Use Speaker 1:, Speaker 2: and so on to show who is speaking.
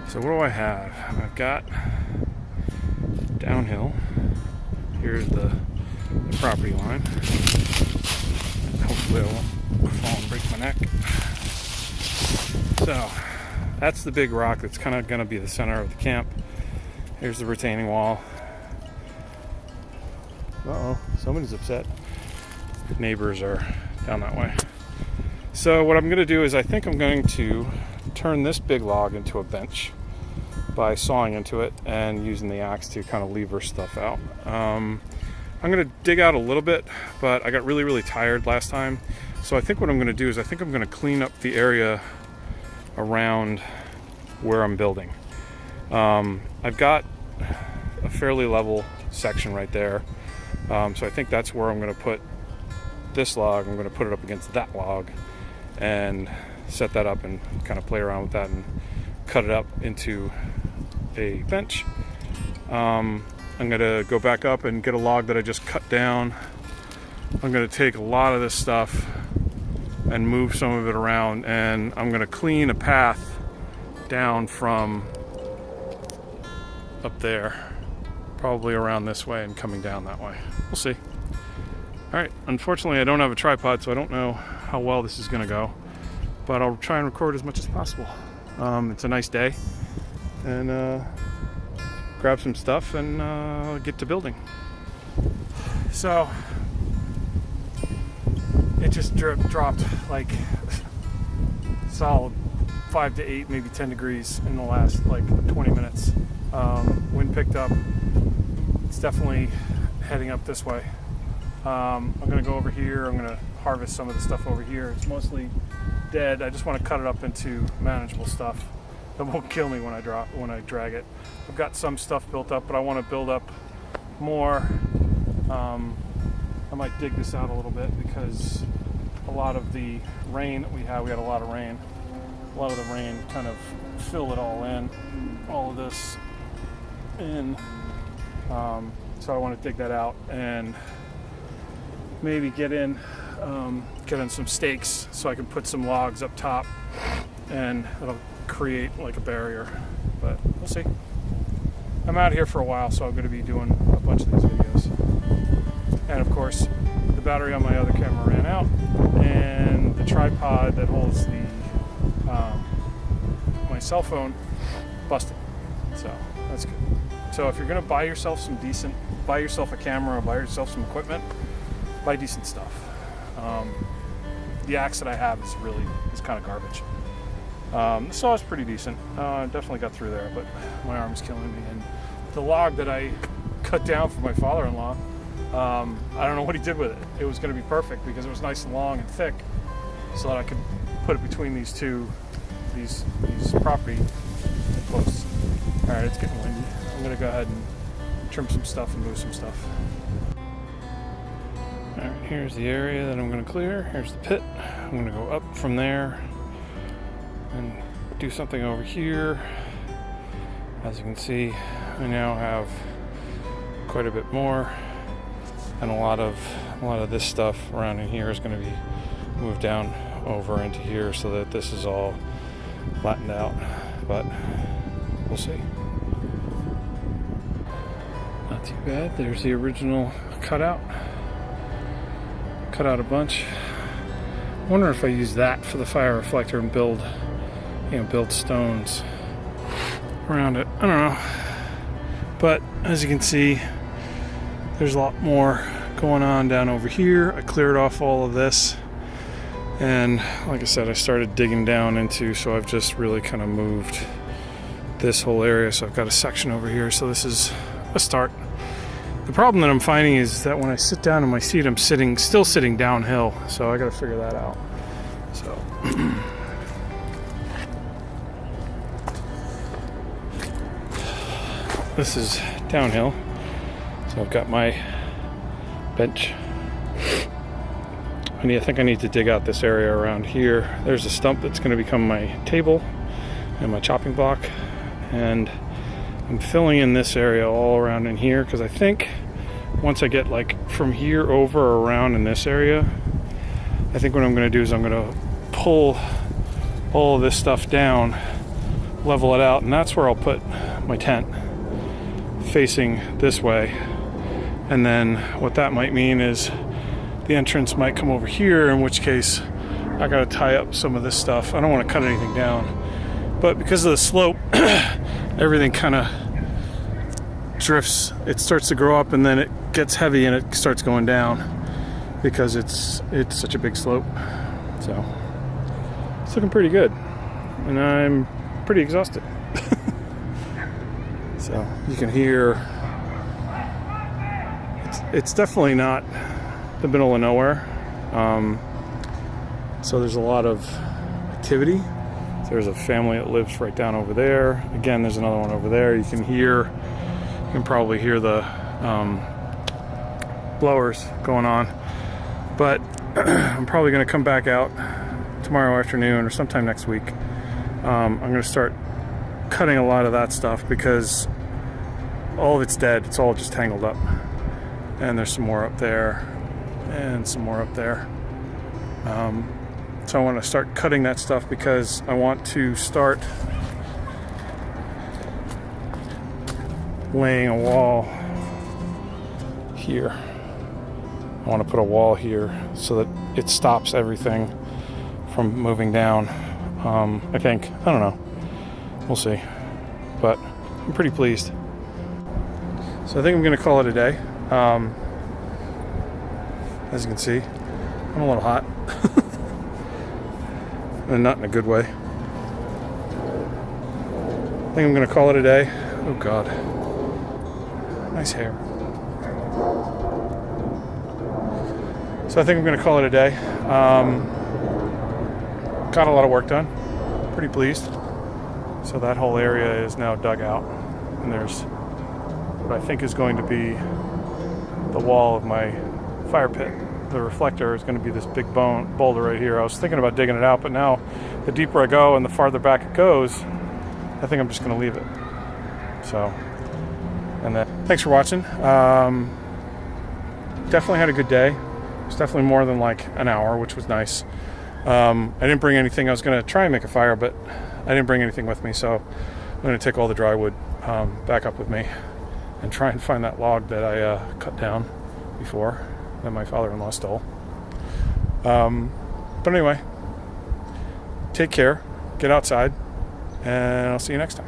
Speaker 1: So what do I have? I've got downhill. Here's the property line. Hopefully I won't fall and break my neck. So that's the big rock that's kind of going to be the center of the camp. Here's the retaining wall. Uh-oh, somebody's upset. Neighbors are down that way. So what I'm going to do is I think I'm going to turn this big log into a bench by sawing into it and using the axe to kind of lever stuff out. I'm going to dig out a little bit, but I got really tired last time. So I think what I'm going to do is I think I'm going to clean up the area around where I'm building. I've got a fairly level section right there. So I think that's where I'm going to put this log. I'm going to put it up against that log and set that up and kind of play around with that and cut it up into a bench. I'm going to go back up and get a log that I just cut down. I'm going to take a lot of this stuff and move some of it around, and I'm going to clean a path down from up there, probably around this way and coming down that way. We'll see. All right, unfortunately I don't have a tripod, so I don't know how well this is going to go, but I'll try and record as much as possible. It's a nice day, and grab some stuff and get to building. So it just dropped like solid 5 to 8, maybe 10 degrees in the last like 20 minutes. Wind picked up. It's definitely heading up this way. I'm gonna go over here. I'm gonna harvest some of the stuff over here. It's mostly dead. I just want to cut it up into manageable stuff that won't kill me when I drag it. I've got some stuff built up, but I want to build up more. I might dig this out a little bit because a lot of the rain that we had a lot of rain. A lot of the rain kind of filled it all in, all of this in. So I want to dig that out and maybe get in some stakes so I can put some logs up top, and it'll create like a barrier, but we'll see. I'm out here for a while, so I'm going to be doing a bunch of these videos. And of course, the battery on my other camera ran out, and the tripod that holds the my cell phone busted. So that's good. So if you're going to buy yourself a camera or buy yourself some equipment, buy decent stuff. The axe that I have is kind of garbage. The saw is pretty decent. Definitely got through there, but my arm's killing me. And the log that I cut down for my father-in-law, I don't know what he did with it. It was going to be perfect because it was nice and long and thick, so that I could put it between these property posts. All right, it's getting windy. I'm going to go ahead and trim some stuff and move some stuff. All right, here's the area that I'm going to clear. Here's the pit. I'm going to go up from there and do something over here. As you can see, I now have quite a bit more, and a lot of this stuff around in here is going to be moved down over into here so that this is all flattened out, but we'll see. Not too bad. There's the original cutout. Cut out a bunch. I wonder if I use that for the fire reflector and build stones around it. I don't know. But as you can see, there's a lot more going on down over here. I cleared off all of this, and like I said, I started digging down into, so I've just really kind of moved this whole area. So I've got a section over here, so this is a start. The problem that I'm finding is that when I sit down in my seat, I'm still sitting downhill, so I got to figure that out. So this is downhill, so I've got my bench. I think I need to dig out this area around here. There's a stump that's going to become my table and my chopping block, and I'm filling in this area all around in here because I think once I get like from here over or around in this area, I think what I'm going to do is I'm going to pull all of this stuff down level it out, and that's where I'll put my tent, facing this way. And then what that might mean is the entrance might come over here, in which case I gotta tie up some of this stuff. I don't want to cut anything down, but because of the slope, everything kind of drifts. It starts to grow up and then it gets heavy and it starts going down because it's such a big slope. So it's looking pretty good, and I'm pretty exhausted. So you can hear it's definitely not the middle of nowhere. So there's a lot of activity. There's a family that lives right down over there. Again, there's another one over there. You can probably hear the blowers going on. But I'm probably going to come back out tomorrow afternoon or sometime next week. I'm going to start cutting a lot of that stuff because all of it's dead. It's all just tangled up. And there's some more up there and some more up there. So I want to start cutting that stuff because I want to start laying a wall here. I want to put a wall here so that it stops everything from moving down. I think. I don't know. We'll see. But I'm pretty pleased. So I think I'm going to call it a day. As you can see, I'm a little hot. And not in a good way. I think I'm going to call it a day. Oh God. Nice hair. So I think I'm going to call it a day. Got a lot of work done. Pretty pleased. So that whole area is now dug out. And there's what I think is going to be the wall of my fire pit. The reflector is going to be this big boulder right here. I was thinking about digging it out, but now the deeper I go and the farther back it goes, I think I'm just going to leave it. So, and then thanks for watching. Definitely had a good day. It was definitely more than like an hour, which was nice. I didn't bring anything. I was going to try and make a fire, but I didn't bring anything with me, so I'm going to take all the dry wood back up with me and try and find that log that I cut down before that my father-in-law stole. But anyway, take care, get outside, and I'll see you next time.